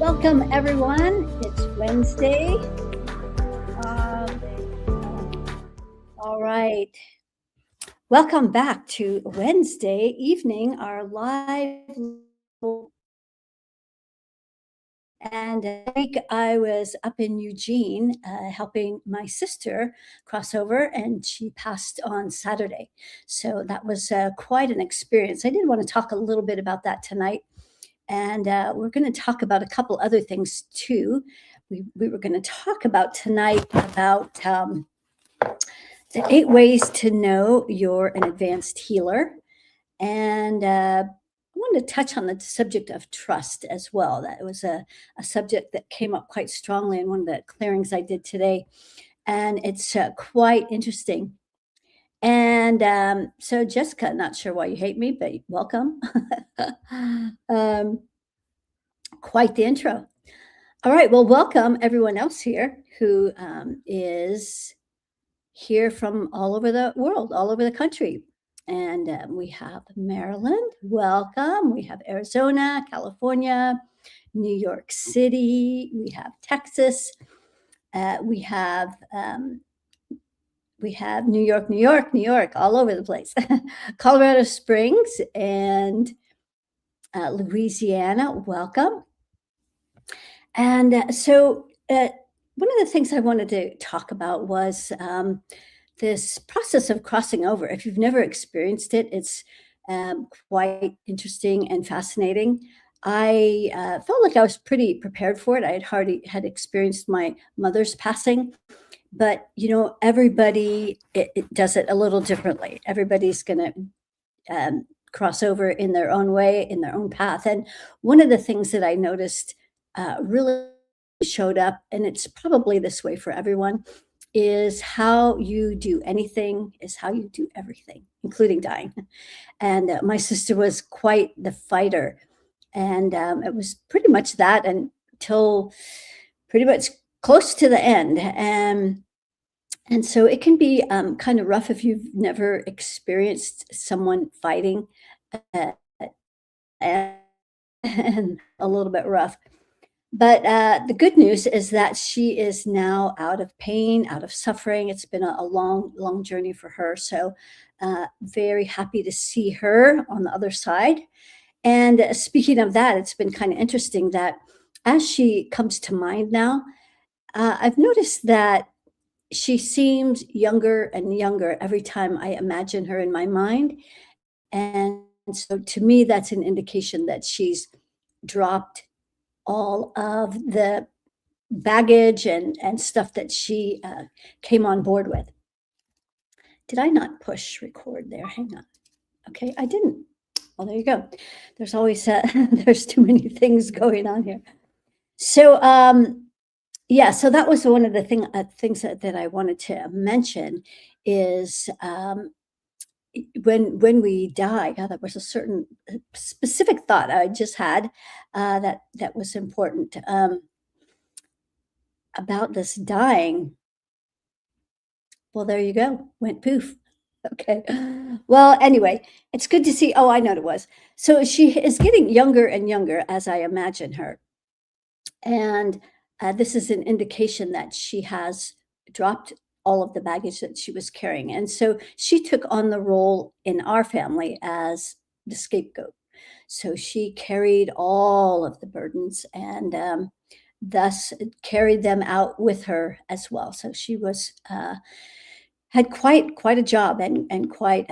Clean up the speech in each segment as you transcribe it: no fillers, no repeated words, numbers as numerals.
Welcome, everyone. It's Wednesday. All right. Welcome back to Wednesday evening, our live. And this week I was up in Eugene helping my sister cross over, and she passed on Saturday. So that was quite an experience. I did want to talk a little bit about that tonight. And we're going to talk about a couple other things too. We were going to talk about tonight about the 8 ways to know you're an advanced healer. And I wanted to touch on the subject of trust as well. That was a subject that came up quite strongly in one of the clearings I did today. And it's quite interesting. And so, Jessica, not sure why you hate me, but welcome. Quite the intro. All right. Well, welcome everyone else here who is here from all over the world, all over the country. And we have Maryland, welcome. We have Arizona, California, New York City. We have Texas. We have New York, New York, New York, all over the place. Colorado Springs and Louisiana, welcome. And so one of the things I wanted to talk about was this process of crossing over. If you've never experienced it, it's quite interesting and fascinating. I felt like I was pretty prepared for it. I had experienced my mother's passing, but everybody it does it a little differently. Everybody's going to cross over in their own way, in their own path. And one of the things that I noticed really showed up, and it's probably this way for everyone, is how you do anything is how you do everything, including dying. And my sister was quite the fighter. And it was pretty much that until pretty much close to the end. And so it can be kind of rough if you've never experienced someone fighting, and a little bit rough. But the good news is that she is now out of pain, out of suffering. It's been a long, long journey for her. So very happy to see her on the other side. And speaking of that, it's been kind of interesting that as she comes to mind now, I've noticed that she seems younger and younger every time I imagine her in my mind. And so to me, that's an indication that she's dropped all of the baggage and stuff that she came on board with. Did I not push record there? Hang on. Okay, I didn't. Well, there you go. There's always there's too many things going on here. So yeah, so that was one of the things that I wanted to mention is when we die. God, that was a certain specific thought I just had that was important about this dying. Well, there you go. Went poof. Okay. Well, anyway, it's good to see. Oh, I know what it was. So she is getting younger and younger as I imagine her. And this is an indication that she has dropped all of the baggage that she was carrying. And so she took on the role in our family as the scapegoat. So she carried all of the burdens and thus carried them out with her as well. So she was had quite a job and quite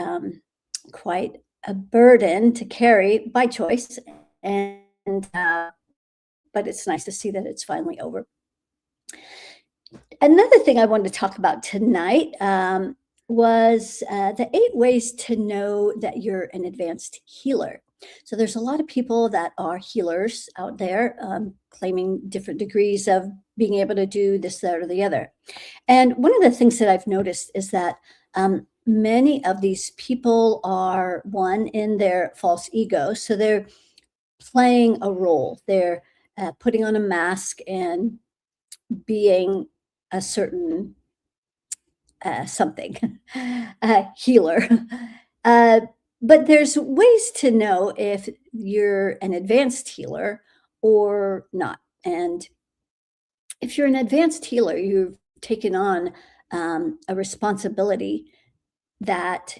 a burden to carry by choice. And but it's nice to see that it's finally over. Another thing I wanted to talk about tonight was the 8 ways to know that you're an advanced healer. So there's a lot of people that are healers out there claiming different degrees of being able to do this, that, or the other. And one of the things that I've noticed is that many of these people are in their false ego. So they're playing a role. They're putting on a mask and being a certain something healer. But there's ways to know if you're an advanced healer or not. And if you're an advanced healer, you've taken on a responsibility that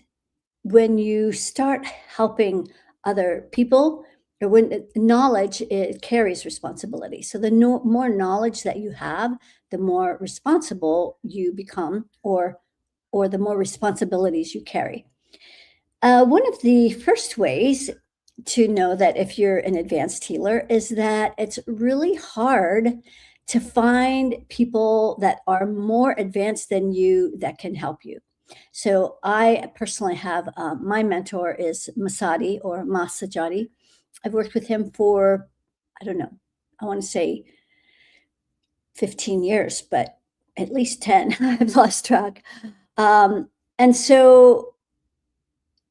when you start helping other people, or when knowledge, it carries responsibility. So the more knowledge that you have, the more responsible you become, or the more responsibilities you carry. One of the first ways to know that if you're an advanced healer is that it's really hard to find people that are more advanced than you that can help you. So I personally have my mentor is Masadi or Masajati. I've worked with him for, I don't know, I want to say 15 years, but at least 10. I've lost track. And so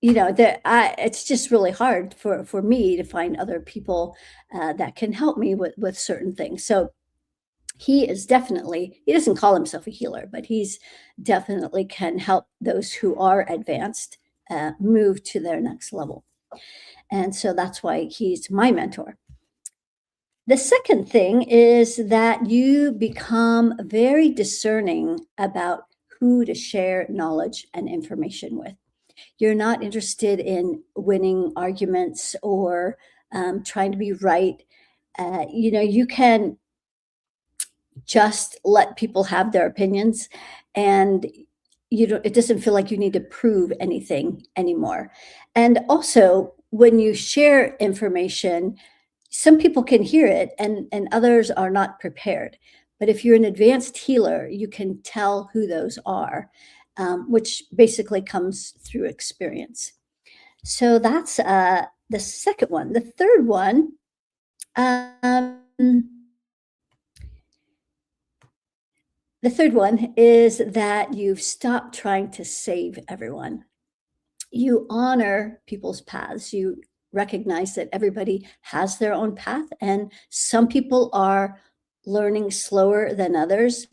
it's just really hard for me to find other people that can help me with certain things. So he doesn't call himself a healer, but he's definitely can help those who are advanced move to their next level. And so that's why he's my mentor. The second thing is that you become very discerning about who to share knowledge and information with. You're not interested in winning arguments or trying to be right. You can just let people have their opinions, and it doesn't feel like you need to prove anything anymore. And also, when you share information, some people can hear it, and others are not prepared. But if you're an advanced healer, you can tell who those are, which basically comes through experience. So that's the second one. The third one, um, is that you've stopped trying to save everyone. You honor people's paths. You recognize that everybody has their own path, and some people are learning slower than others.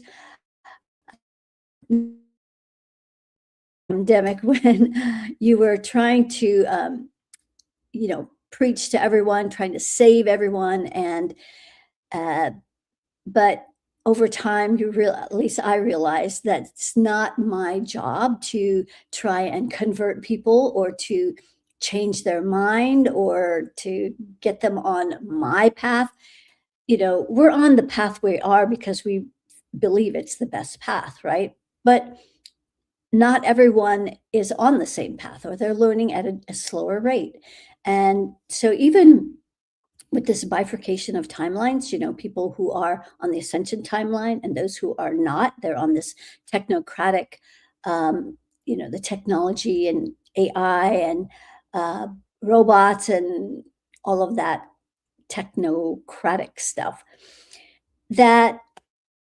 Pandemic, when you were trying to, preach to everyone, trying to save everyone, and uh, but over time, at least I realized that it's not my job to try and convert people or to change their mind or to get them on my path. We're on the path we are because we believe it's the best path, right? But not everyone is on the same path, or they're learning at a slower rate. And so even with this bifurcation of timelines, people who are on the ascension timeline and those who are not, they're on this technocratic, the technology and AI and uh, robots and all of that technocratic stuff, that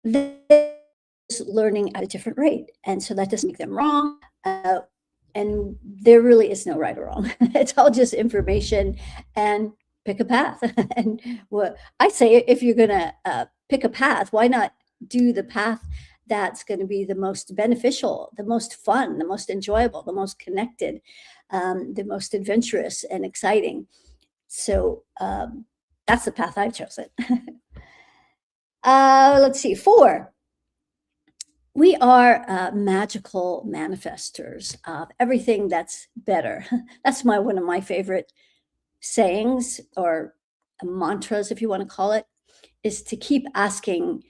they're learning at a different rate. And so that doesn't make them wrong. And there really is no right or wrong. It's all just information, and pick a path. And what I say, if you're going to pick a path, why not do the path that's going to be the most beneficial, the most fun, the most enjoyable, the most connected, the most adventurous and exciting? So that's the path I've chosen. Let's see, 4. We are magical manifestors of everything that's better. That's one of my favorite sayings, or mantras, if you want to call it, is to keep asking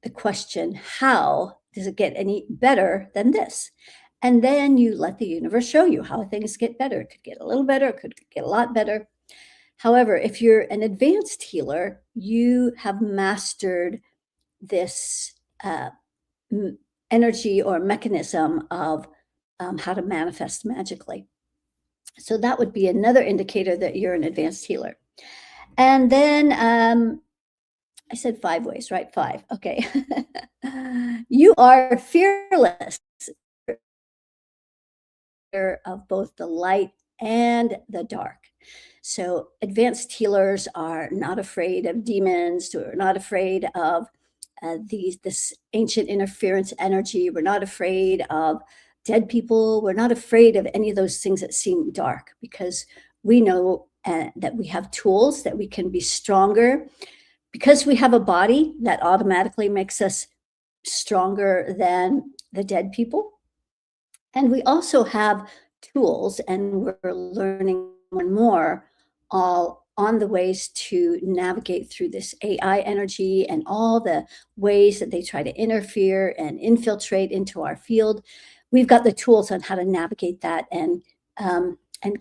the question, how does it get any better than this? And then you let the universe show you how things get better. It could get a little better, it could get a lot better. However, if you're an advanced healer, you have mastered this energy or mechanism of how to manifest magically. So that would be another indicator that you're an advanced healer. And then I said 5 ways, right? 5. Okay. You are fearless of both the light and the dark. So advanced healers are not afraid of demons, or not afraid of this ancient interference energy. We're not afraid of dead people. We're not afraid of any of those things that seem dark, because we know that we have tools that we can be stronger, Because we have a body, that automatically makes us stronger than the dead people. And we also have tools, and we're learning more and more all on the ways to navigate through this AI energy and all the ways that they try to interfere and infiltrate into our field. We've got the tools on how to navigate that and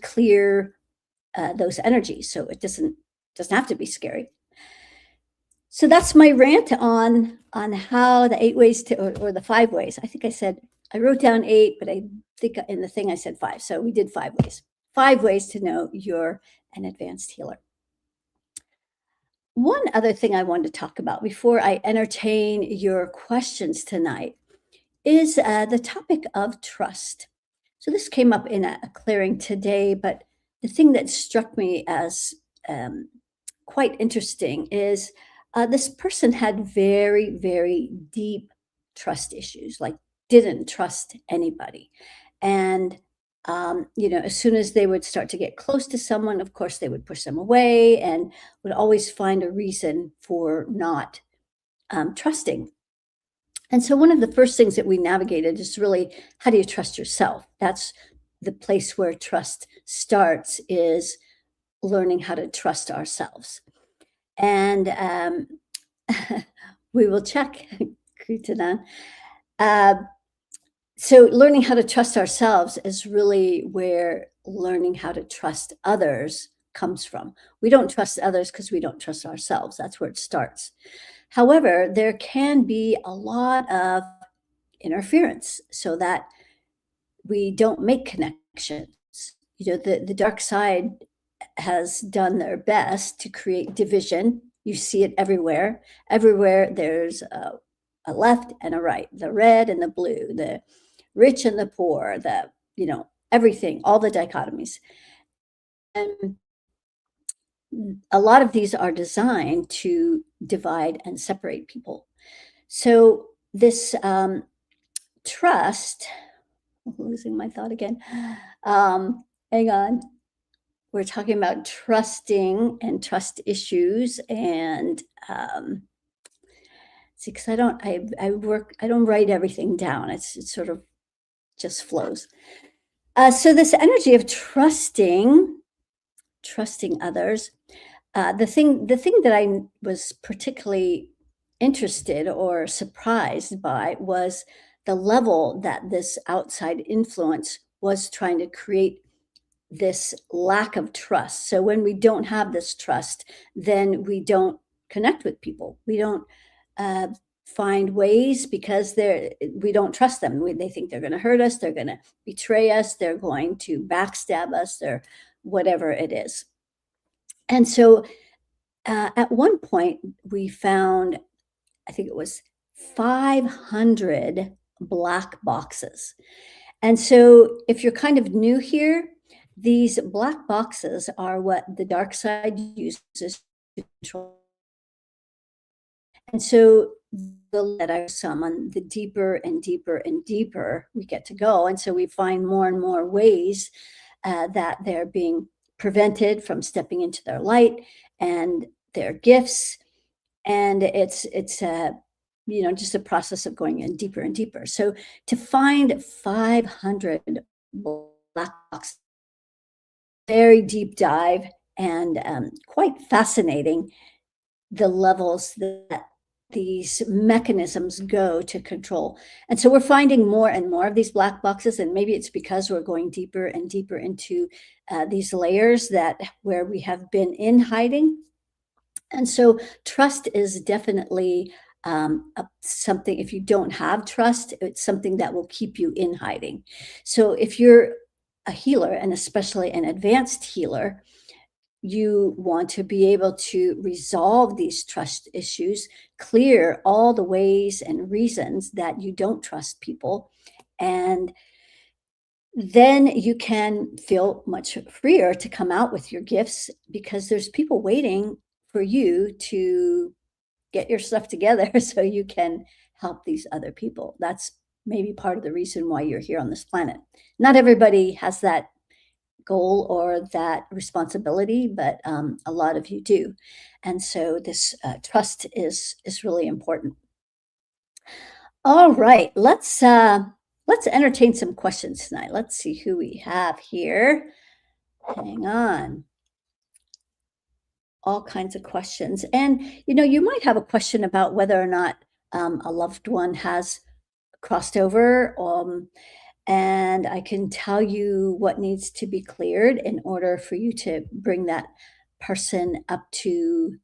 clear those energies, so it doesn't have to be scary. So that's my rant on how the 8 ways to or the 5 ways. I think I said I wrote down 8, but I think in the thing I said 5. So we did 5 ways. 5 ways to know you're an advanced healer. One other thing I wanted to talk about before I entertain your questions tonight is the topic of trust. So this came up in a clearing today, but the thing that struck me as um, quite interesting is this person had very, very deep trust issues, like didn't trust anybody. And, as soon as they would start to get close to someone, of course, they would push them away and would always find a reason for not trusting. And so, one of the first things that we navigated is really how do you trust yourself? That's the place where trust starts, is learning how to trust ourselves. And we will check, Kritanan. Uh, so, learning how to trust ourselves is really where learning how to trust others comes from. We don't trust others because we don't trust ourselves. That's where it starts. However, there can be a lot of interference so that we don't make connections. The dark side has done their best to create division. You see it everywhere. Everywhere there's a left and a right, the red and the blue, the rich and the poor, everything, all the dichotomies. And a lot of these are designed to divide and separate people. So this trust, I'm losing my thought again. Hang on. We're talking about trusting and trust issues and see, because I don't write everything down. It sort of just flows. So this energy of trusting others. The thing that I was particularly interested or surprised by was the level that this outside influence was trying to create this lack of trust. So when we don't have this trust, then we don't connect with people. We don't uh, find ways because we don't trust them. They think they're going to hurt us. They're going to betray us. They're going to backstab us. They're whatever it is. And so at one point, we found, I think it was 500 black boxes. And so, if you're kind of new here, these black boxes are what the dark side uses to control. And so, that I summon, the deeper and deeper and deeper we get to go. And so, we find more and more ways that they're being prevented from stepping into their light and their gifts. And it's just a process of going in deeper and deeper. So to find 500 black boxes, very deep dive and quite fascinating, the levels that these mechanisms go to control. And so we're finding more and more of these black boxes, and maybe it's because we're going deeper and deeper into these layers that where we have been in hiding. And so trust is definitely something, if you don't have trust, it's something that will keep you in hiding. So if you're a healer, and especially an advanced healer, you want to be able to resolve these trust issues, clear all the ways and reasons that you don't trust people, and then you can feel much freer to come out with your gifts because there's people waiting for you to get your stuff together so you can help these other people. That's maybe part of the reason why you're here on this planet. Not everybody has that goal or that responsibility, but a lot of you do. And so this trust is really important. All right, let's entertain some questions tonight. Let's see who we have here. Hang on. All kinds of questions. And you might have a question about whether or not a loved one has crossed over. And I can tell you what needs to be cleared in order for you to bring that person up to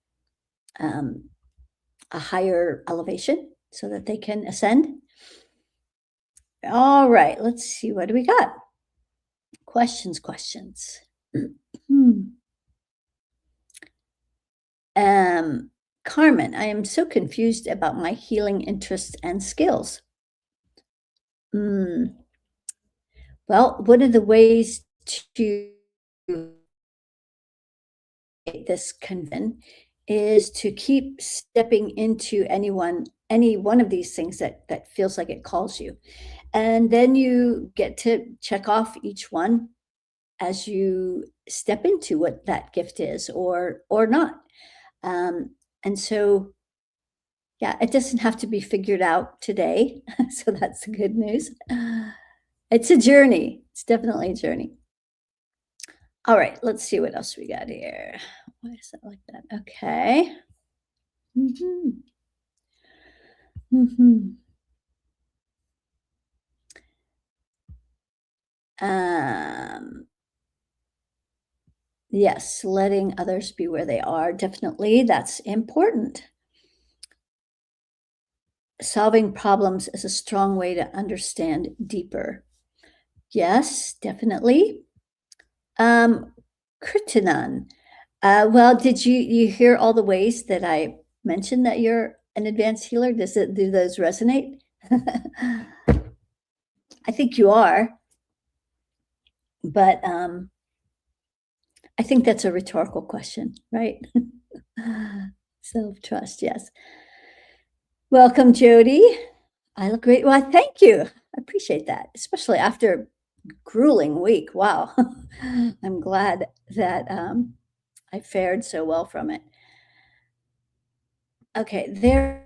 um, a higher elevation so that they can ascend. All right, let's see. What do we got? Questions. Hmm. Um, Carmen, I am so confused about my healing interests and skills. Mm, well, one of the ways to create this convent is to keep stepping into any one of these things that feels like it calls you. And then you get to check off each one as you step into what that gift is or not. Um, and so yeah, it doesn't have to be figured out today. So that's the good news. It's a journey. It's definitely a journey. All right, let's see what else we got here. Why is that like that? Okay. Mhm. Mhm. Um, yes, letting others be where they are, definitely, that's important. Solving problems is a strong way to understand deeper. Yes, definitely. Um, Kritinan. Well, did you hear all the ways that I mentioned that you're an advanced healer? Do those resonate? I think you are, but I think that's a rhetorical question, right? Self-trust, yes. Welcome, Jody. I look great. Well, thank you. I appreciate that, especially after a grueling week. Wow. I'm glad that I fared so well from it. Okay, there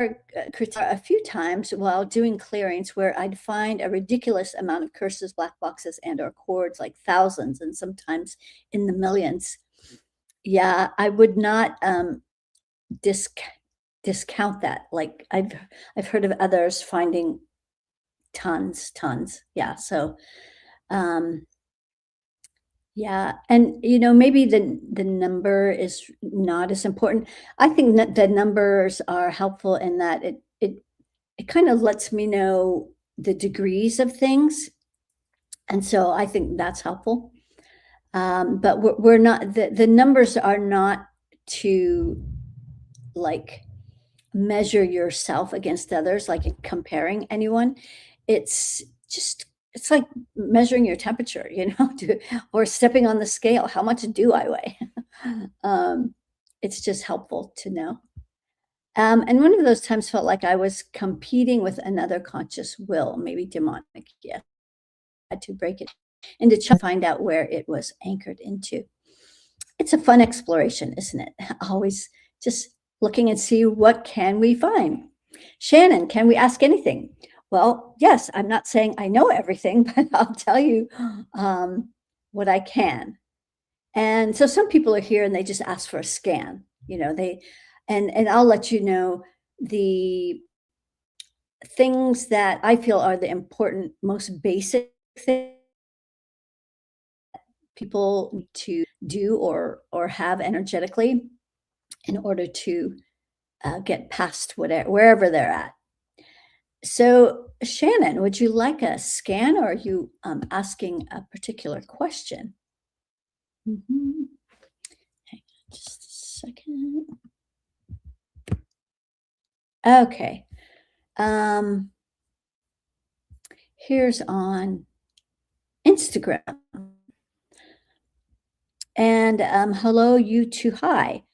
are a few times while doing clearings where I'd find a ridiculous amount of curses, black boxes, and or cords, like thousands and sometimes in the millions. Yeah, I would not disc discount that. Like I've heard of others finding tons. Yeah, so um yeah, and maybe the number is not as important. I think that the numbers are helpful in that it kind of lets me know the degrees of things, and so I think that's helpful. But we're not the numbers are not to like measure yourself against others, like in comparing anyone. It's just it's like measuring your temperature, or stepping on the scale. How much do I weigh? um, it's just helpful to know. And one of those times felt like I was competing with another conscious will, maybe demonic. Yeah, I had to break it and to try to find out where it was anchored into. It's a fun exploration, isn't it? Always just looking and see what can we find. Shannon, can we ask anything? Well, yes, I'm not saying I know everything, but I'll tell you what I can. And so some people are here and they just ask for a scan. And I'll let you know the things that I feel are the important, most basic things people need to do or have energetically in order to get past wherever they're at. So, Shannon, would you like a scan or are you asking a particular question? Mhm. Hang on just a second. Okay. Um, Here's on Instagram. And hello, you too high,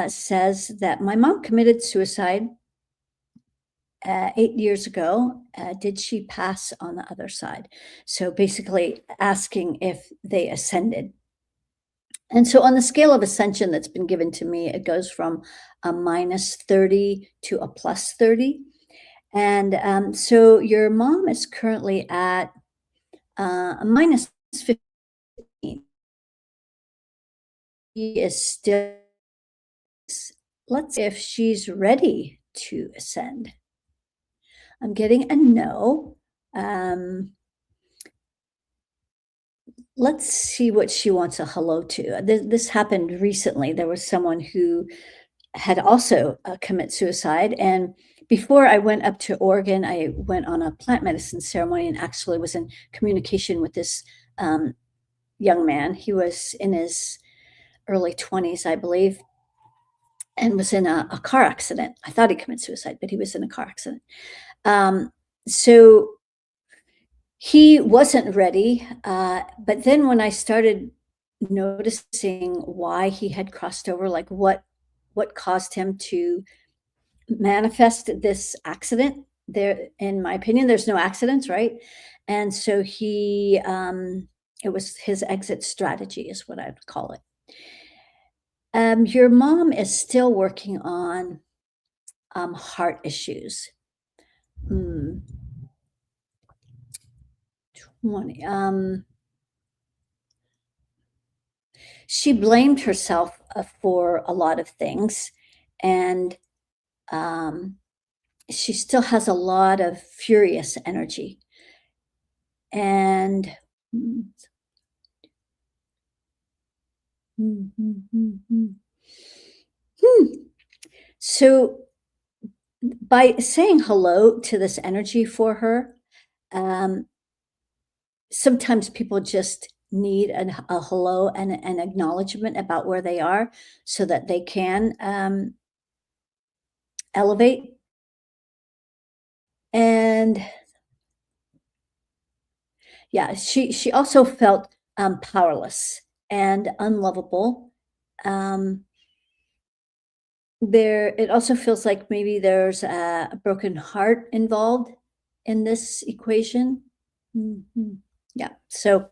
says that my mom committed suicide 8 years ago, did she pass on the other side? So basically asking if they ascended. And so on the scale of ascension that's been given to me, it goes from a -30 to a +30. And so your mom is currently at a -15. She is still, let's see if she's ready to ascend. I'm getting a no. Um, let's see what she wants a hello to. This happened recently. There was someone who had also commit suicide. And before I went up to Oregon, I went on a plant medicine ceremony and actually was in communication with this um, young man. He was in his early 20s, I believe, and was in a car accident. I thought he committed suicide, but he was in a car accident. Um, so he wasn't ready. But then when I started noticing why he had crossed over, like what caused him to manifest this accident, there, in my opinion, there's no accidents, right? And so it was his exit strategy, is what I'd call it. Your mom is still working on heart issues. Hmm, 20. She blamed herself for a lot of things, and um, she still has a lot of furious energy. And mm, mm, mm, mm, mm. Hmm. So by saying hello to this energy for her, um, sometimes people just need a hello and an acknowledgement about where they are so that they can elevate. And yeah, she also felt powerless and unlovable. Um, it also feels like maybe there's a broken heart involved in this equation. Mhm. Yeah. So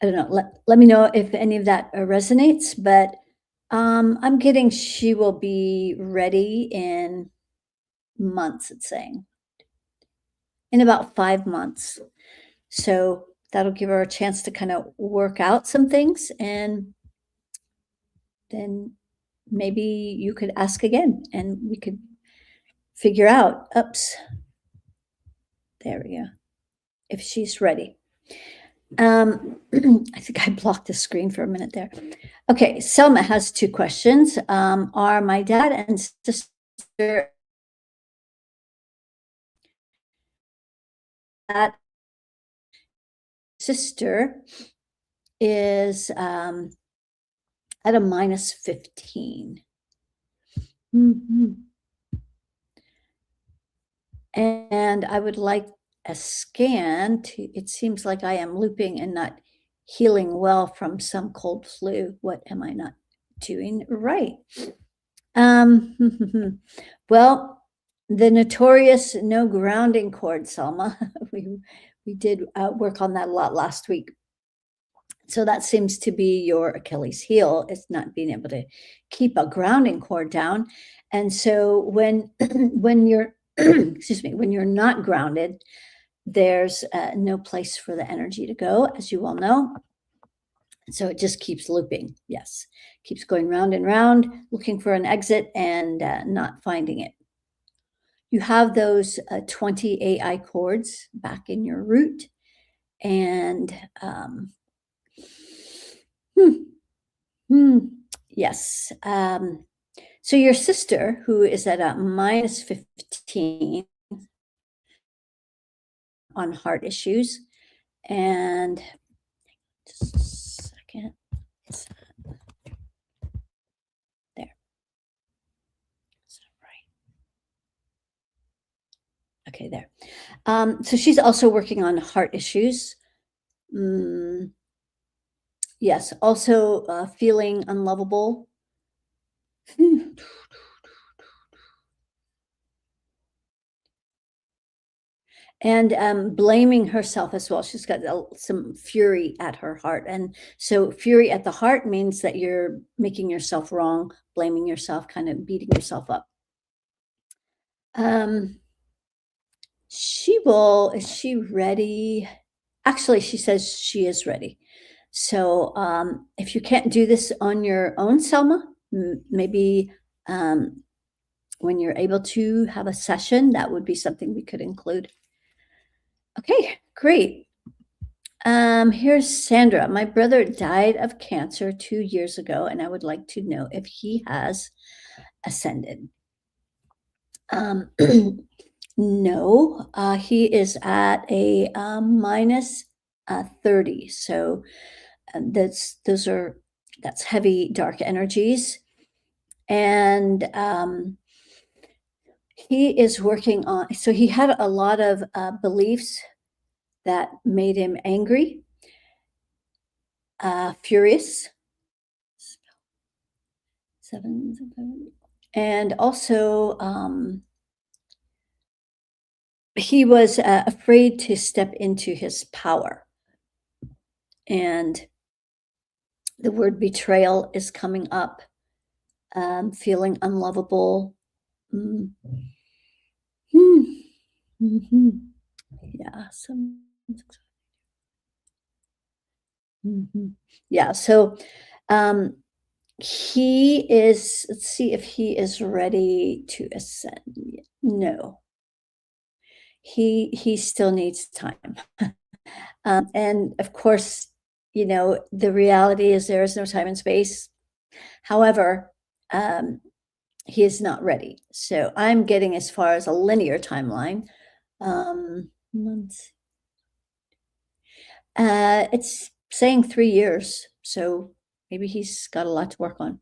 I don't know. Let me know if any of that resonates, but I'm getting she will be ready in months, it's saying, in about 5 months. So that'll give her a chance to kind of work out some things, and then maybe you could ask again and we could figure out, oops, there we go, if she's ready. I think I blocked the screen for a minute there. Okay, Selma has two questions. Are my dad and sister at sister is at a -15. Mhm. And I would like a scan to, it seems like I am looping and not healing well from some cold flu. What am I not doing right? Well, the notorious no grounding cord, Selma. We did work on that a lot last week. So that seems to be your Achilles heel, is not being able to keep a grounding cord down. And so when you're excuse me, when you're not grounded, there's no place for the energy to go, as you well know. So it just keeps looping. Yes, keeps going round and round, looking for an exit and not finding it. You have those 20 AI chords back in your root, and hmm, hmm, yes. So your sister, who is at a -15 on heart issues, and just a second, it's there. Is that right? Okay, there. So she's also working on heart issues. Mm, yes, also feeling unlovable. and blaming herself as well. She's got some fury at her heart. And so, fury at the heart means that you're making yourself wrong, blaming yourself, kind of beating yourself up. Um, is she ready? Actually, she says she is ready. So, if you can't do this on your own, Selma, maybe um, when you're able to have a session, that would be something we could include. Okay, great. Here's Sandra. My brother died of cancer 2 years ago, and I would like to know if he has ascended. Um, no, he is at a minus 30. So that's heavy dark energies, and he is working on. So he had a lot of beliefs that made him angry, furious. Seven, and also he was afraid to step into his power, and the word betrayal is coming up. Feeling unlovable. Mm. Hmm. Mhm. Yeah. Mhm. Yeah. So um, he is. Let's see if he is ready to ascend. No, he still needs time. And of course, the reality is there is no time and space. However, um, he is not ready. So I'm getting as far as a linear timeline. Months. It's saying 3 years. So maybe he's got a lot to work on.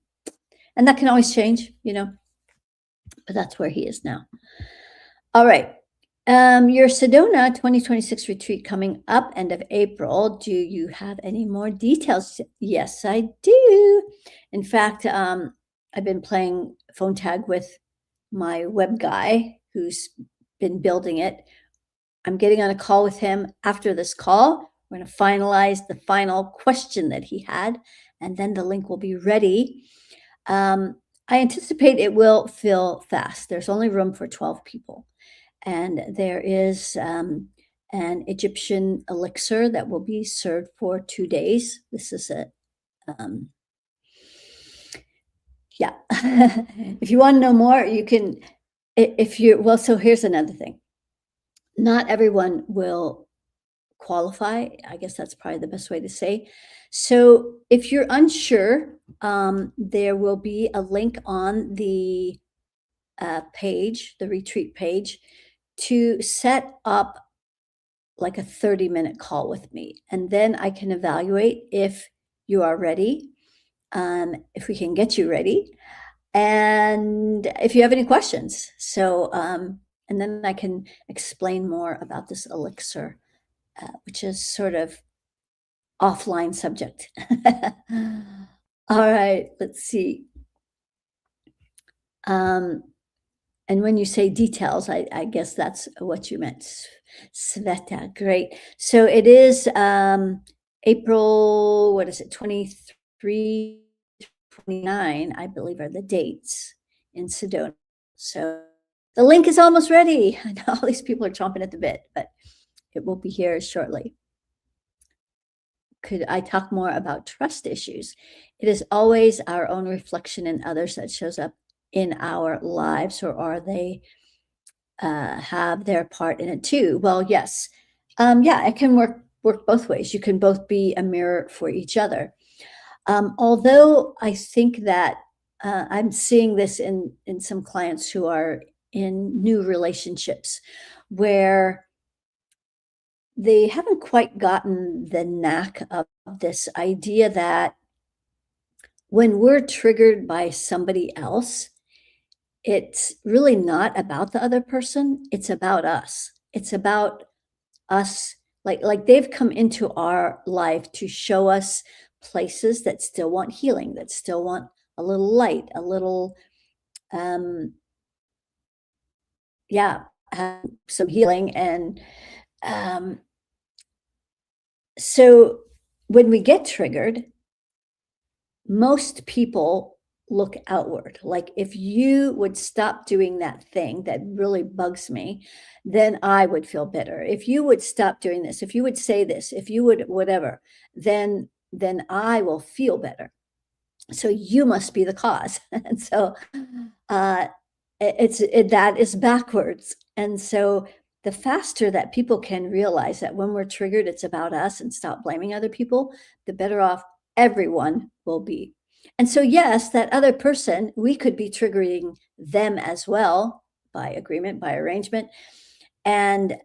And that can always change, but that's where he is now. All right. Your Sedona 2026 retreat coming up end of April. Do you have any more details? Yes, I do. In fact, I've been playing phone tag with my web guy who's been building it. I'm getting on a call with him after this call. We're going to finalize the final question that he had, and then the link will be ready. I anticipate it will fill fast. There's only room for 12 people. And there is an Egyptian elixir that will be served for 2 days. This is it. Yeah. If you want to know more, you can, so here's another thing. Not everyone will qualify. I guess that's probably the best way to say. So if you're unsure, there will be a link on the page, the retreat page, to set up like a 30-minute call with me. And then I can evaluate if you are ready, if we can get you ready, and if you have any questions. So, and then I can explain more about this elixir, which is sort of offline subject. All right, let's see. And when you say details, I guess that's what you meant. Sveta, great. So it is April, what is it, 23, 29, I believe are the dates in Sedona. So the link is almost ready. I know all these people are chomping at the bit, but it will be here shortly. Could I talk more about trust issues? It is always our own reflection in others that shows up in our lives, or are they have their part in it too? Well, yes. Yeah, it can work both ways. You can both be a mirror for each other. Although I think that I'm seeing this in some clients who are in new relationships where they haven't quite gotten the knack of this idea that when we're triggered by somebody else, it's really not about the other person. It's about us. It's about us. Like they've come into our life to show us places that still want healing, that still want a little light, a little, yeah, some healing. And um, so when we get triggered, most people look outward. Like, if you would stop doing that thing that really bugs me, then I would feel better. If you would stop doing this, if you would say this, if you would whatever, then I will feel better. So you must be the cause. And so uh that is backwards. And so the faster that people can realize that when we're triggered, it's about us and stop blaming other people, the better off everyone will be. And so, yes, that other person, we could be triggering them as well by agreement, by arrangement. And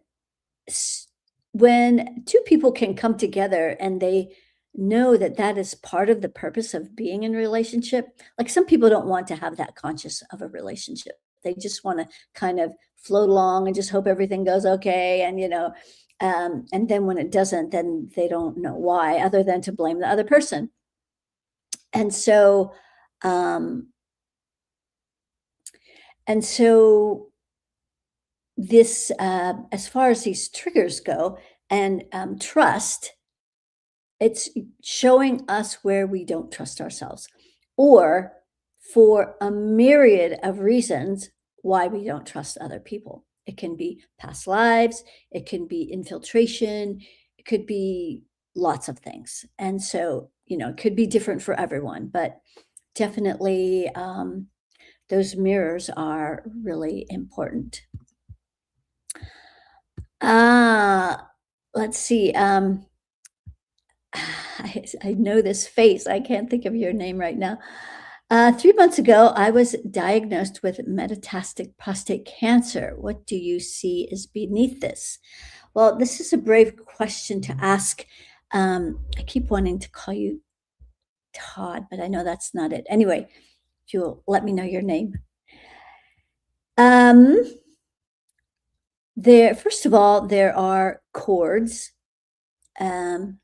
s- when two people can come together and they know that that is part of the purpose of being in a relationship, like, some people don't want to have that conscious of a relationship. They just want to kind of float along and just hope everything goes okay. And, and then when it doesn't, then they don't know why, other than to blame the other person. And so, um, and so this, as far as these triggers go, and trust, it's showing us where we don't trust ourselves, or for a myriad of reasons why we don't trust other people. It can be past lives, it can be infiltration, it could be lots of things. And so, it could be different for everyone, but definitely those mirrors are really important. Uh, let's see. I know this face. I can't think of your name right now. 3 months ago, I was diagnosed with metastatic prostate cancer. What do you see is beneath this? Well, this is a brave question to ask. I keep wanting to call you Todd, but I know that's not it. Anyway, if you'll let me know your name. Um, first of all, there are cords um,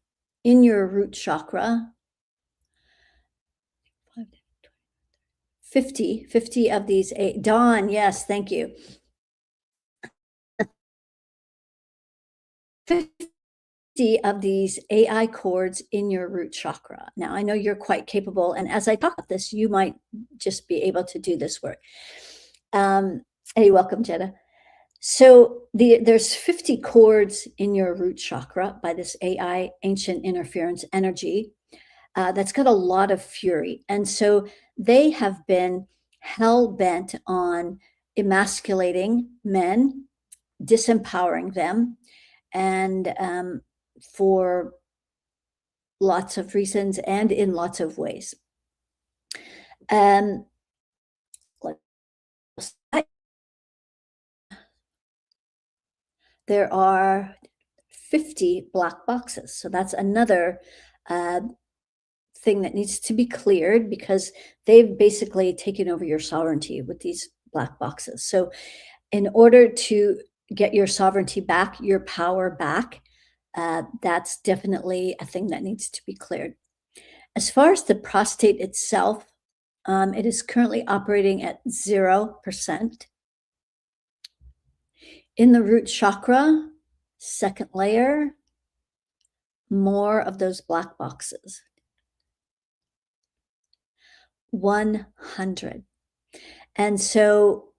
in your root chakra. 50 of these eight. Dawn, yes, thank you. 50 of these AI chords in your root chakra. Now, I know you're quite capable, and as I talk about this, you might just be able to do this work. Hey, welcome, Jetta. So there's 50 chords in your root chakra by this AI, ancient interference energy, that's got a lot of fury. And so they have been hell bent on emasculating men, disempowering them, and for lots of reasons and in lots of ways. Um, there are 50 black boxes. So that's another uh, thing that needs to be cleared, because they've basically taken over your sovereignty with these black boxes. So, in order to get your sovereignty back, your power back, that's definitely a thing that needs to be cleared. As far as the prostate itself, it is currently operating at 0%. In the root chakra, second layer, more of those black boxes. 100. And so,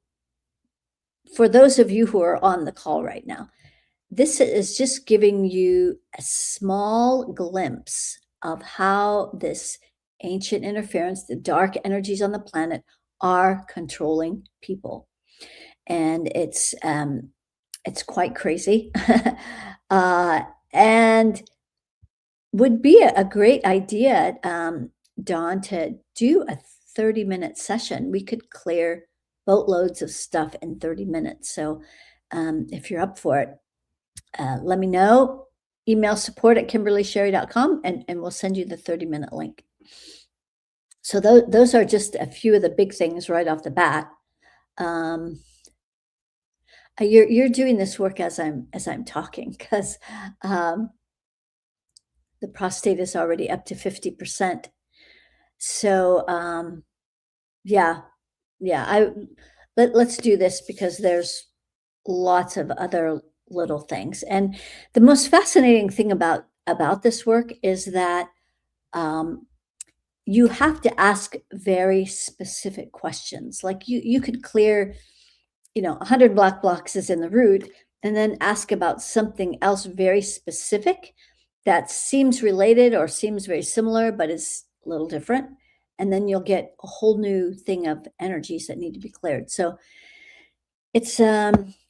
for those of you who are on the call right now, this is just giving you a small glimpse of how this ancient interference, the dark energies on the planet, are controlling people. And it's quite crazy. uh, and would be a great idea, Dawn, to do a 30-minute session. We could clear boatloads of stuff in 30 minutes. So if you're up for it, let me know. Email support@kimberlysherry.com, and we'll send you the 30-minute link. So those are just a few of the big things right off the bat. Um, you're doing this work as I'm talking, because um, the prostate is already up to 50%. So yeah, yeah. Let's do this, because lots of other little things. And the most fascinating thing about this work is that um, you have to ask very specific questions. Like you could clear, 100 black boxes in the root and then ask about something else very specific that seems related or seems very similar, but is a little different. And then you'll get a whole new thing of energies that need to be cleared. So it's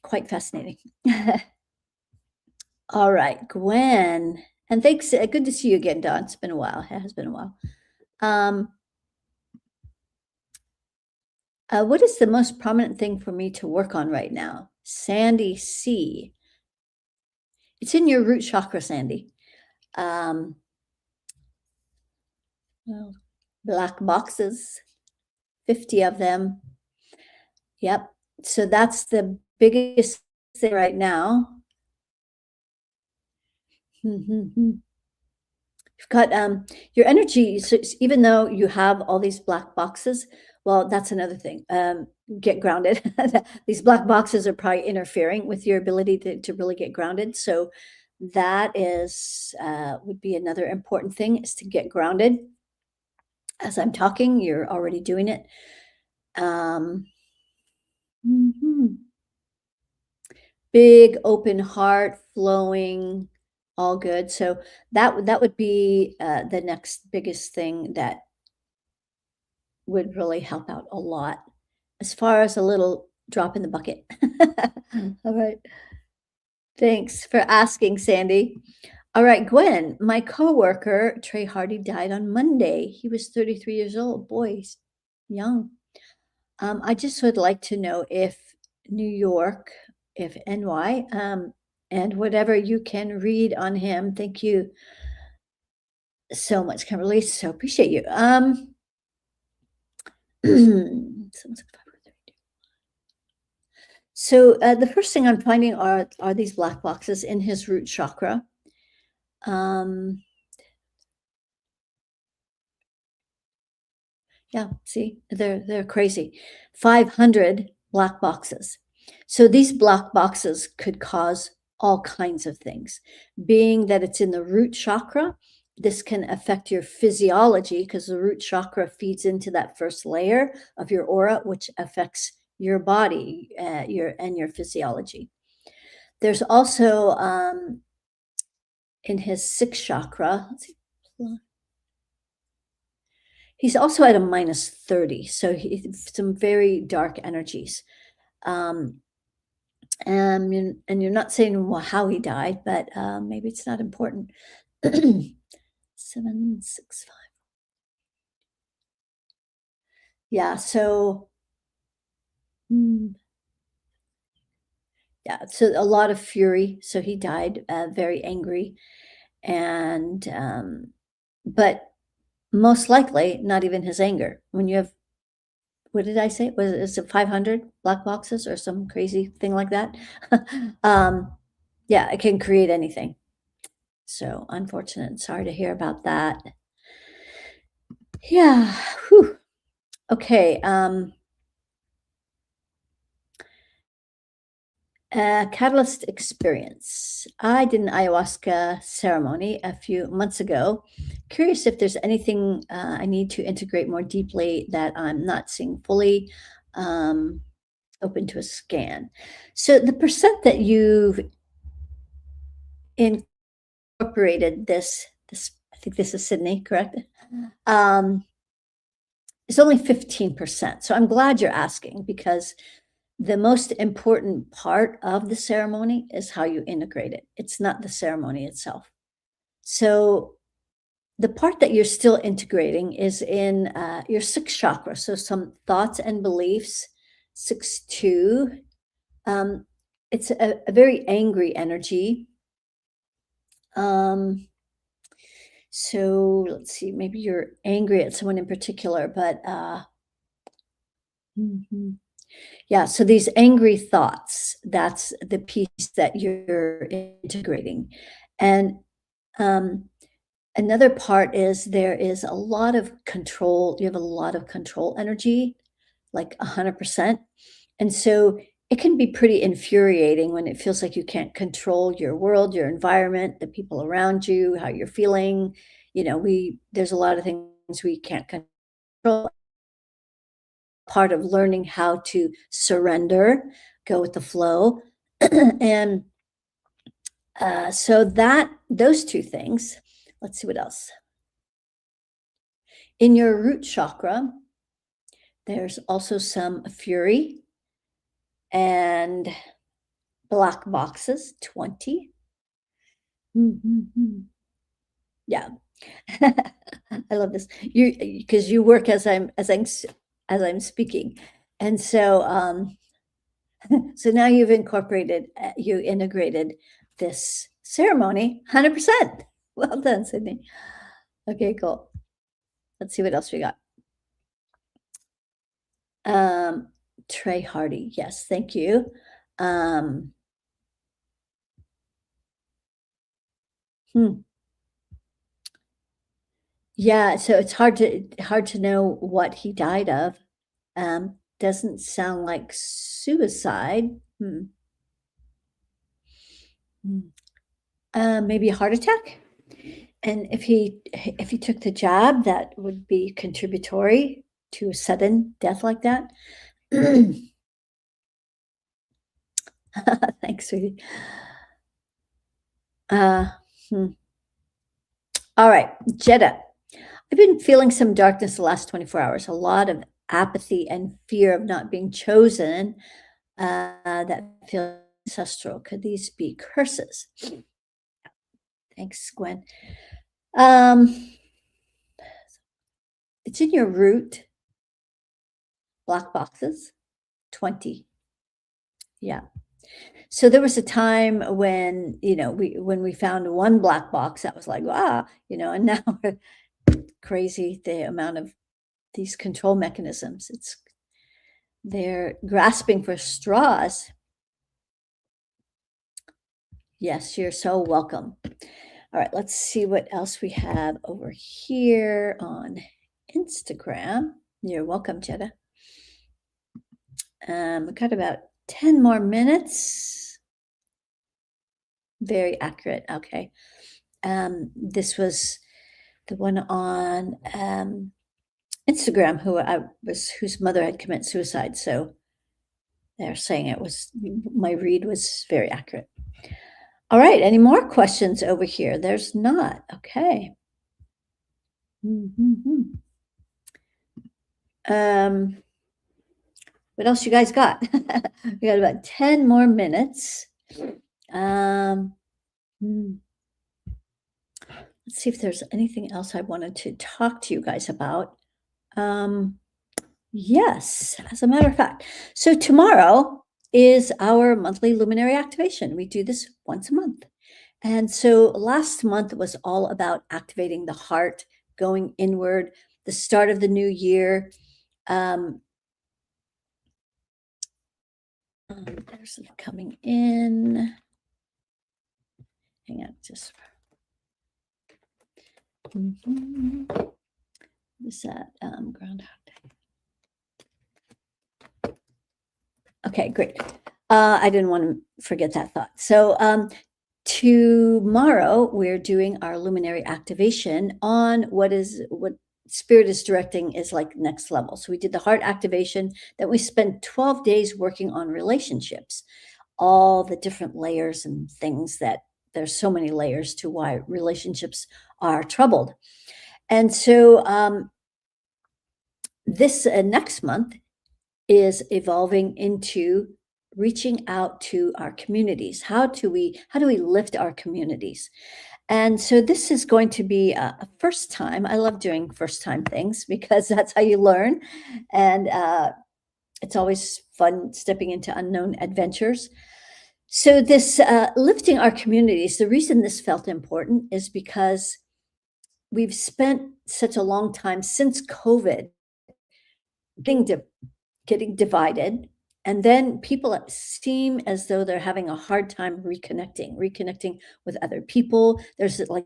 quite fascinating. All right, Gwen. And thanks. Good to see you again, Don. It's been a while. It has been a while. Um, what is the most prominent thing for me to work on right now? Sandy C. It's in your root chakra, Sandy. Um, well, black boxes, 50 of them. Yep. So that's the biggest thing right now. You've got your energy. So even though you have all these black boxes, well, that's another thing. Get grounded. These black boxes are probably interfering with your ability to really get grounded. So that is would be another important thing is to get grounded. As I'm talking, you're already doing it. Mhm. Big open heart, flowing, all good. So that would be the next biggest thing that would really help out a lot as far as a little drop in the bucket. All right. Thanks for asking, Sandy. All right, Gwen, my coworker, Trey Hardy, died on Monday. He was 33 years old. Boy, he's young. I just would like to know if New York, if NY, and whatever you can read on him. Thank you so much, Kimberly. So appreciate you. So the first thing I'm finding are these black boxes in his root chakra. Um, yeah, see, they're crazy. 500 black boxes. So these black boxes could cause all kinds of things. Being that it's in the root chakra, this can affect your physiology because the root chakra feeds into that first layer of your aura, which affects your body, your physiology. There's also in his sixth chakra. Let's see, he's also at a minus 30, so some very dark energies. Um, and you're not saying how he died, but maybe it's not important. 765. Yeah, so yeah, so a lot of fury. So he died very angry, and but most likely not even his anger. When you have, what did I say? Is it 500 black boxes or some crazy thing like that? um, yeah, it can create anything. So unfortunate. Sorry to hear about that. Yeah. Whew. Okay. Catalyst experience. I did an ayahuasca ceremony a few months ago. Curious if there's anything I need to integrate more deeply that I'm not seeing fully. Um, Open to a scan. So the percent that you've incorporated this, I think this is Sydney, correct? Um, it's only 15%. So I'm glad you're asking because the most important part of the ceremony is how you integrate it. It's not the ceremony itself. So the part that you're still integrating is in your sixth chakra. So some thoughts and beliefs, 6-2. It's a very angry energy. So let's see, maybe you're angry at someone in particular, but mhm. Yeah, so these angry thoughts, that's the piece that you're integrating. And um, another part is there is a lot of control. You have a lot of control energy, like 100%. And so it can be pretty infuriating when it feels like you can't control your world, your environment, the people around you, how you're feeling. There's a lot of things we can't control. Part of learning how to surrender, go with the flow. And so that those two things. Let's see what else. In your root chakra, there's also some fury and black boxes, 20. Mhm. Yeah. I love this. You because you work as I'm speaking. And so so now you integrated this ceremony 100%. Well done, Sydney. Okay, cool. Let's see what else we got. Um, Trey Hardy. Yes, thank you. Um, hmm. Yeah, so it's hard to know what he died of. Doesn't sound like suicide. Hmm. Maybe a heart attack. And if he took the jab, that would be contributory to a sudden death like that. Thanks, sweetie. Uh, hmm. All right, Jetta. I've been feeling some darkness the last 24 hours, a lot of apathy and fear of not being chosen that feel ancestral. Could these be curses? Thanks, Gwen. Um, it's in your root, black boxes, 20. Yeah. So there was a time when, we found one black box that was like, and now we're crazy the amount of these control mechanisms. They're grasping for straws. Yes, you're so welcome. All right, let's see what else we have over here on Instagram. You're welcome, Jetta. We've got about 10 more minutes. Very accurate. Okay. This was the one on Instagram whose mother had committed suicide. So they're saying my read was very accurate. All right. Any more questions over here? There's not. Okay. Mhm. What else you guys got? We got about 10 more minutes. Um, hmm. Let's see if there's anything else I wanted to talk to you guys about. Um, yes, as a matter of fact. So tomorrow is our monthly luminary activation. We do this once a month. And so last month was all about activating the heart, going inward, the start of the new year. There's some coming in. Hang on, just. Is that Groundhog Day? Okay, great. I didn't want to forget that thought. So tomorrow we're doing our luminary activation on what spirit is directing is like next level. So we did the heart activation, then we spent 12 days working on relationships, all the different layers and things that there's so many layers to why relationships are troubled. And so this next month is evolving into reaching out to our communities. How do we lift our communities? And so this is going to be a first time. I love doing first time things because that's how you learn. And it's always fun stepping into unknown adventures. So this lifting our communities, the reason this felt important is because we've spent such a long time since COVID getting divided. And then people seem as though they're having a hard time reconnecting with other people. There's like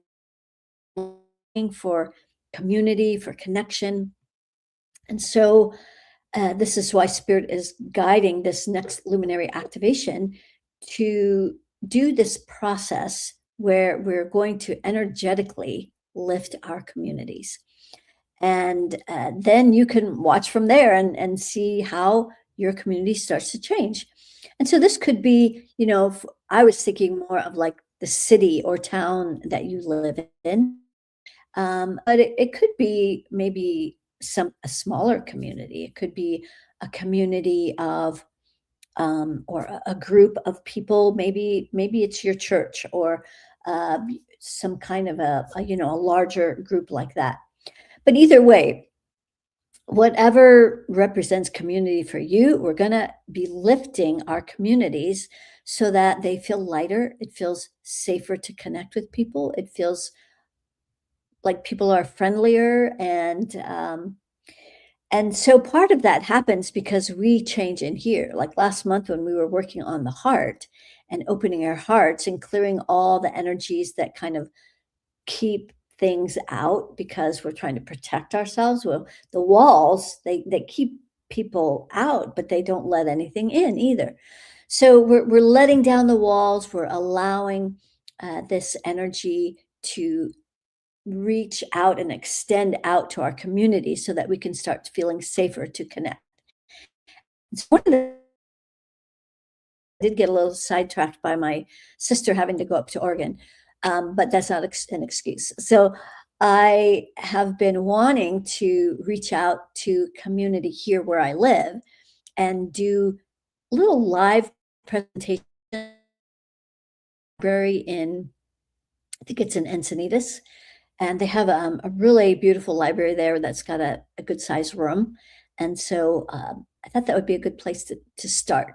for community, for connection. And so This is why Spirit is guiding this next luminary activation to do this process where we're going to energetically lift our communities. And then you can watch from there and see how your community starts to change. And so this could be, I was thinking more of like the city or town that you live in, but it could be maybe a smaller community. It could be a community of or a group of people. Maybe it's your church or some kind of a larger group like that. But either way, whatever represents community for you, we're going to be lifting our communities so that they feel lighter. It feels safer to connect with people. It feels like people are friendlier, and so part of that happens because we change in here. Like last month when we were working on the heart and opening our hearts and clearing all the energies that kind of keep things out because we're trying to protect ourselves. Well, the walls, they keep people out, but they don't let anything in either. So we're letting down the walls. We're allowing this energy to reach out and extend out to our community so that we can start feeling safer to connect. It's one of the I did get a little sidetracked by my sister having to go up to Oregon, but that's not an excuse. So I have been wanting to reach out to community here where I live and do little live presentation library in, I think it's in Encinitas, and they have a really beautiful library there that's got a good sized room. And so I thought that would be a good place to start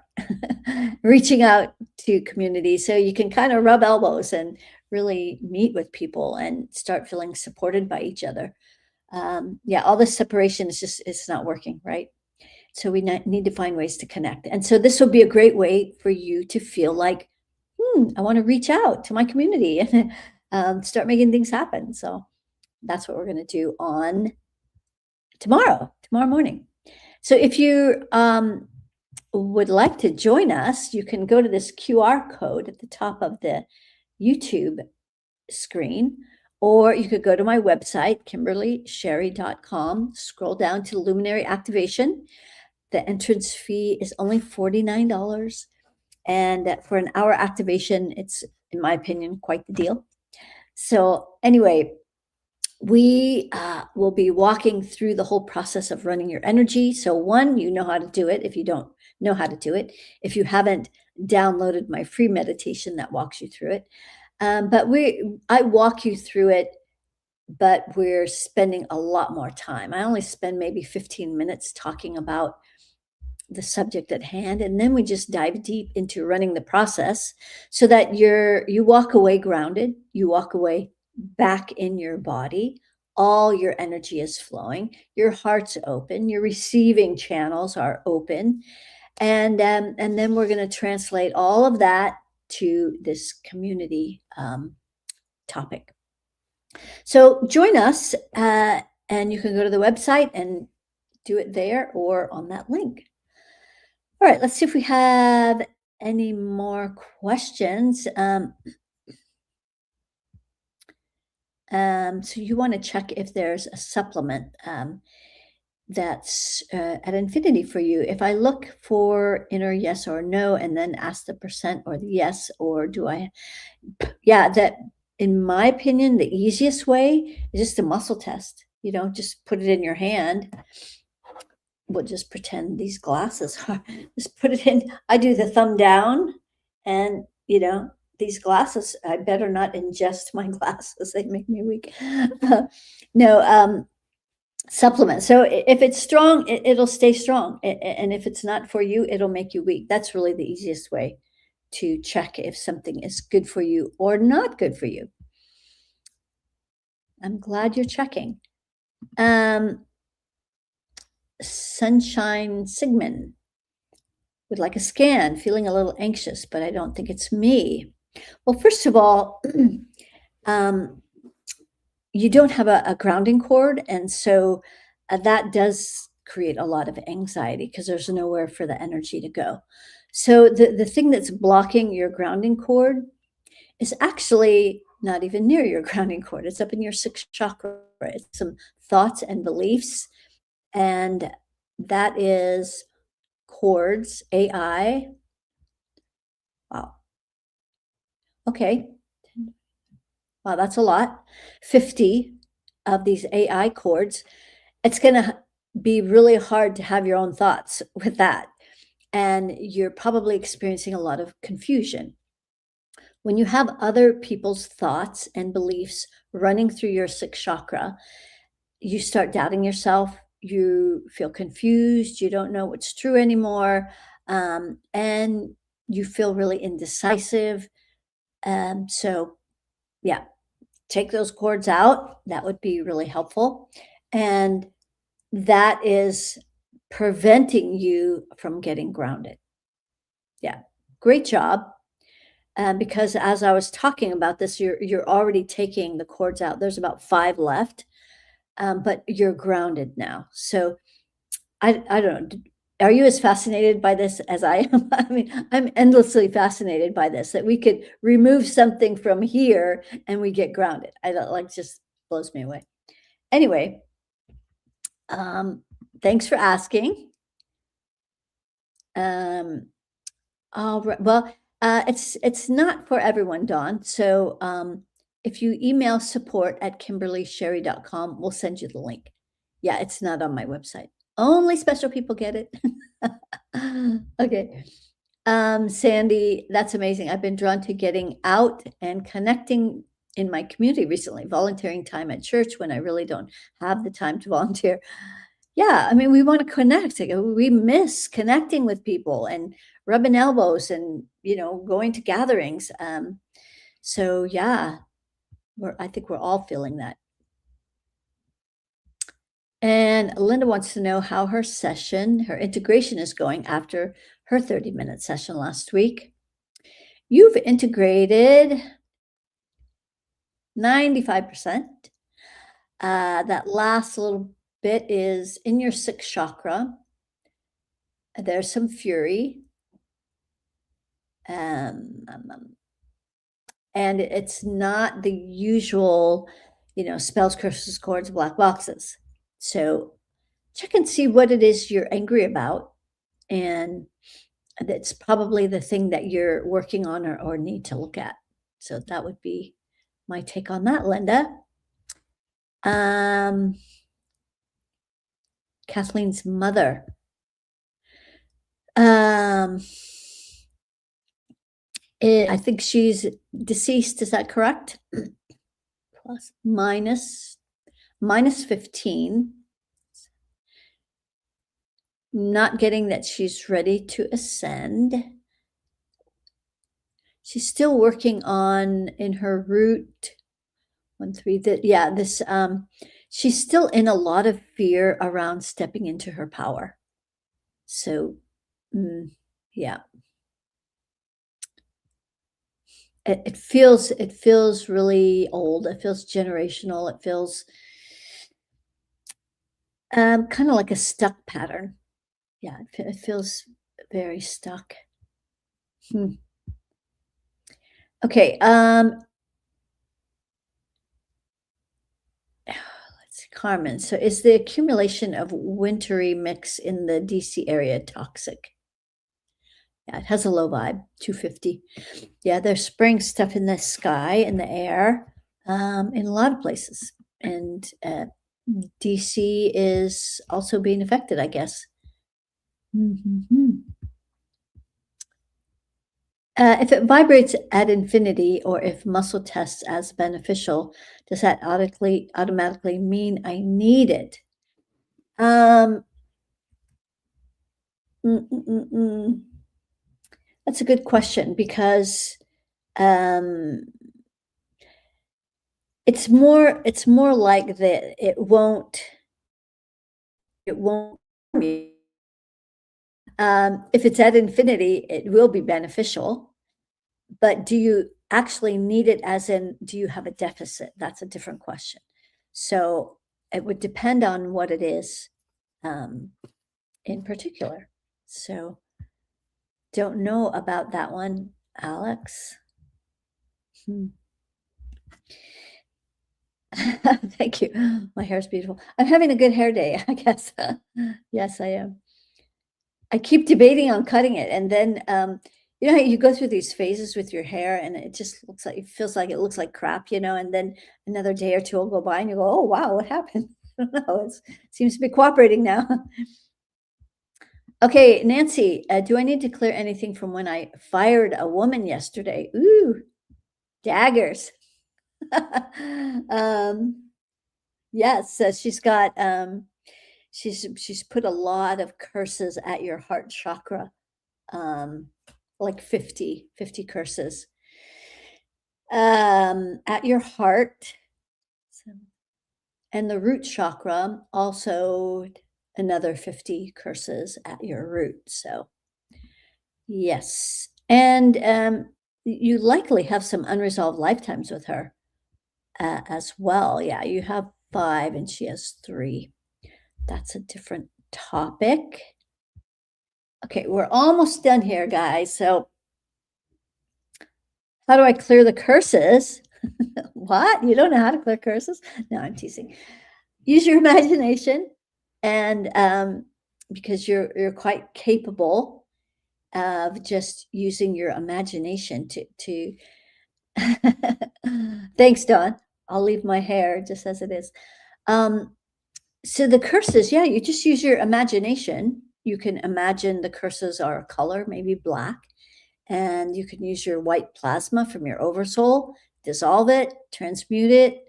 reaching out to community so you can kind of rub elbows and really meet with people and start feeling supported by each other. Yeah, all this separation is just, it's not working, right? So we need to find ways to connect. And so this will be a great way for you to feel like, I want to reach out to my community and start making things happen. So that's what we're going to do on tomorrow morning. So if you would like to join us, you can go to this QR code at the top of the YouTube screen, or you could go to my website, KimberlySherry.com, scroll down to Luminary Activation. The entrance fee is only $49. And for an hour activation, it's, in my opinion, quite the deal. So anyway, we will be walking through the whole process of running your energy. So one, you know how to do it if you don't know how to do it. If you haven't downloaded my free meditation that walks you through it. But I walk you through it, but we're spending a lot more time. I only spend maybe 15 minutes talking about the subject at hand, and then we just dive deep into running the process so that you walk away grounded, you walk away back in your body, all your energy is flowing, your heart's open, your receiving channels are open, and then we're going to translate all of that to this community topic. So join us, and you can go to the website and do it there or on that link. All right, let's see if we have any more questions. So you want to check if there's a supplement that's at infinity for you. If I look for inner yes or no, and then ask the percent or the yes, or that, in my opinion, the easiest way is just a muscle test. Just put it in your hand. We'll just pretend these glasses are, just put it in. I do the thumb down, and these glasses, I better not ingest my glasses. They make me weak. No, supplement. So if it's strong, it'll stay strong. And if it's not for you, it'll make you weak. That's really the easiest way to check if something is good for you or not good for you. I'm glad you're checking. Sunshine Sigmund would like a scan, feeling a little anxious, but I don't think it's me. Well, first of all, you don't have a grounding cord, and so that does create a lot of anxiety because there's nowhere for the energy to go. So the thing that's blocking your grounding cord is actually not even near your grounding cord. It's up in your sixth chakra. It's some thoughts and beliefs, and that is cords, AI. Wow. Okay. Wow, that's a lot. 50 of these AI cords. It's going to be really hard to have your own thoughts with that. And you're probably experiencing a lot of confusion. When you have other people's thoughts and beliefs running through your sixth chakra, you start doubting yourself. You feel confused. You don't know what's true anymore. And you feel really indecisive. So, yeah, take those cords out. That would be really helpful. And that is preventing you from getting grounded. Yeah, great job. Because as I was talking about this, you're already taking the cords out. There's about 5 left, but you're grounded now. So I don't know. Are you as fascinated by this as I am? I mean, I'm endlessly fascinated by this, that we could remove something from here and we get grounded. I don't like, just blows me away. Anyway, thanks for asking. All right. Well, it's not for everyone, Dawn. So if you email support@kimberlysherry.com, we'll send you the link. Yeah, it's not on my website. Only special people get it. Okay. Sandy, that's amazing. I've been drawn to getting out and connecting in my community recently, volunteering time at church when I really don't have the time to volunteer. Yeah, I mean, we want to connect. Like, we miss connecting with people and rubbing elbows and, going to gatherings. So yeah, I think we're all feeling that. And Linda wants to know how her integration is going after her 30-minute session last week. You've integrated 95%. That last little bit is in your sixth chakra. There's some fury. And it's not the usual, spells, curses, cords, black boxes. So check and see what it is you're angry about. And that's probably the thing that you're working on or need to look at. So that would be my take on that, Linda. Kathleen's mother. I think she's deceased. Is that correct? Plus, minus 15. Not getting that she's ready to ascend. She's still working on in her root 1-3. This she's still in a lot of fear around stepping into her power. So, yeah. It feels really old. It feels generational. It feels kind of like a stuck pattern. Yeah, it feels very stuck. Okay. Let's see, Carmen. So is the accumulation of wintry mix in the DC area toxic? Yeah, it has a low vibe, 250. Yeah, there's spring stuff in the sky, in the air, in a lot of places. And DC is also being affected, I guess. If it vibrates at infinity, or if muscle tests as beneficial, does that automatically mean I need it? That's a good question, because it's more like that it won't harm you. If it's at infinity, it will be beneficial, but do you actually need it, as in, do you have a deficit? That's a different question. So it would depend on what it is. in particular. So don't know about that one, Alex. Hmm. Thank you. My hair's beautiful. I'm having a good hair day, I guess. Yes, I am. I keep debating on cutting it, and then, you know how you go through these phases with your hair, and it just looks like it feels like it looks like crap, you know, and then another day or 2 will go by, and you go, "Oh, wow, what happened?" I don't know, it seems to be cooperating now. Okay, Nancy, do I need to clear anything from when I fired a woman yesterday? Ooh, daggers. Um, yes, she's got, she's put a lot of curses at your heart chakra, like 50 curses, at your heart. So, and the root chakra, also another 50 curses at your root. So, yes. And you likely have some unresolved lifetimes with her as well. Yeah, you have 5 and she has 3. That's a different topic. Okay, we're almost done here, guys. So, how do I clear the curses? What? You don't know how to clear curses? No, I'm teasing. Use your imagination, and because you're quite capable of just using your imagination to Thanks, Dawn. I'll leave my hair just as it is. Um, so the curses, yeah, you just use your imagination. You can imagine the curses are a color, maybe black, and you can use your white plasma from your oversoul, dissolve it, transmute it.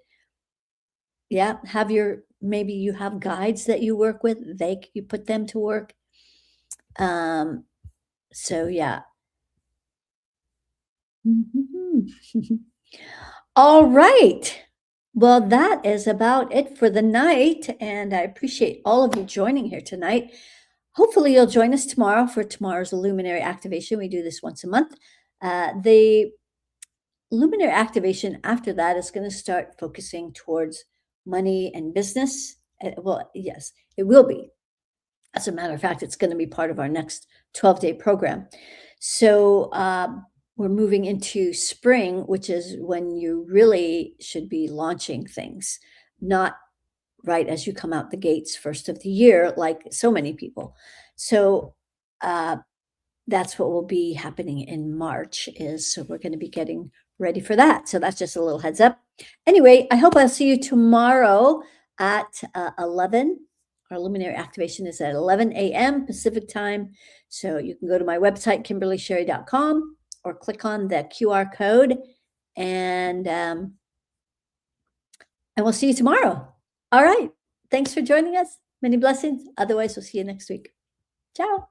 Yeah, have your maybe you have guides that you work with, you put them to work. Um, so yeah. All right. Well, that is about it for the night, and I appreciate all of you joining here tonight. Hopefully, you'll join us tomorrow for tomorrow's luminary activation. We do this once a month. The luminary activation after that is going to start focusing towards money and business. Well, yes, it will be. As a matter of fact, it's going to be part of our next 12-day program. So we're moving into spring, which is when you really should be launching things, not right as you come out the gates first of the year, like so many people. So that's what will be happening in March so we're going to be getting ready for that. So that's just a little heads up. Anyway, I hope I'll see you tomorrow at 11. Our luminary activation is at 11 a.m. Pacific time. So you can go to my website, KimberlySherry.com, or click on the QR code, and we'll see you tomorrow. All right. Thanks for joining us. Many blessings. Otherwise, we'll see you next week. Ciao.